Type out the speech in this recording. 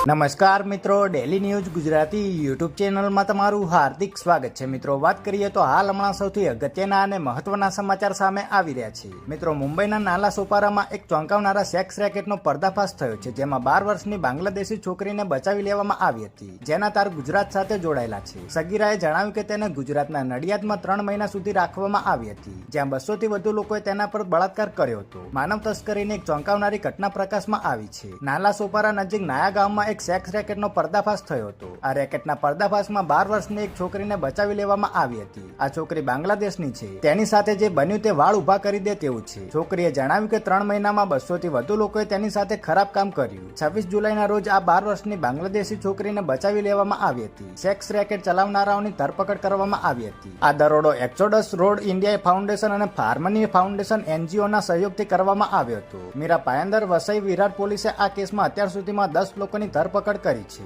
નમસ્કાર મિત્રો, daily news Gujarati YouTube ચેનલમાં તમારું હાર્દિક સ્વાગત છે. મિત્રો, વાત કરીએ તો હાલ હમણાં સૌથી અગત્યના અને મહત્વના સમાચાર સામે આવી રહ્યા છે. મિત્રો, મુંબઈના નાલા સોપારામાં એક ચોંકાવનારા સેક્સ રેકેટનો પર્દાફાશ થયો છે, જેમાં 12 વર્ષની બાંગ્લાદેશી છોકરીને બચાવી લેવામાં આવી હતી, જેના તાર ગુજરાત સાથે જોડાયેલા છે. સગીરાએ જણાવ્યું કે તેને ગુજરાતના નડિયાદમાં 3 મહિના સુધી રાખવામાં આવી હતી, જ્યાં 200 થી વધુ લોકોએ તેના પર બળાત્કાર કર્યો હતો. માનવ તસ્કરીની એક ચોંકાવનારી ઘટના પ્રકાશમાં આવી છે. નાલા સોપારા નજીક નાયા ગામમાં સેક્સ રેકેટનો પર્દાફાશ થયો હતો. આ રેકેટના પર્દાફાશમાં 12 વર્ષની એક છોકરીને બચાવી લેવામાં આવી હતી. આ છોકરી બાંગ્લાદેશની છે. તેની સાથે જે બન્યું તે વાળ ઉભા કરી દે તેવું છે. છોકરીએ જણાવ્યું કે 3 મહિનામાં 200 થી વધુ લોકોએ તેની સાથે ખરાબ કામ કર્યું. 26 જુલાઈના રોજ આ 12 વર્ષની બાંગ્લાદેશી છોકરીને બચાવી લેવામાં આવી હતી. સેક્સ રેકેટ ચલાવનારાઓની ધરપકડ કરવામાં આવી હતી. આ દરોડો એક્સોડસ રોડ ઇન્ડિયા ફાઉન્ડેશન અને હાર્મની ફાઉન્ડેશન NGOના સહયોગથી કરવામાં આવ્યો હતો. મીરા પાયંદર વસઈ વિરાટ પોલીસે આ કેસમાં અત્યાર સુધીમાં 10 લોકોની ધરપકડ કરી છે.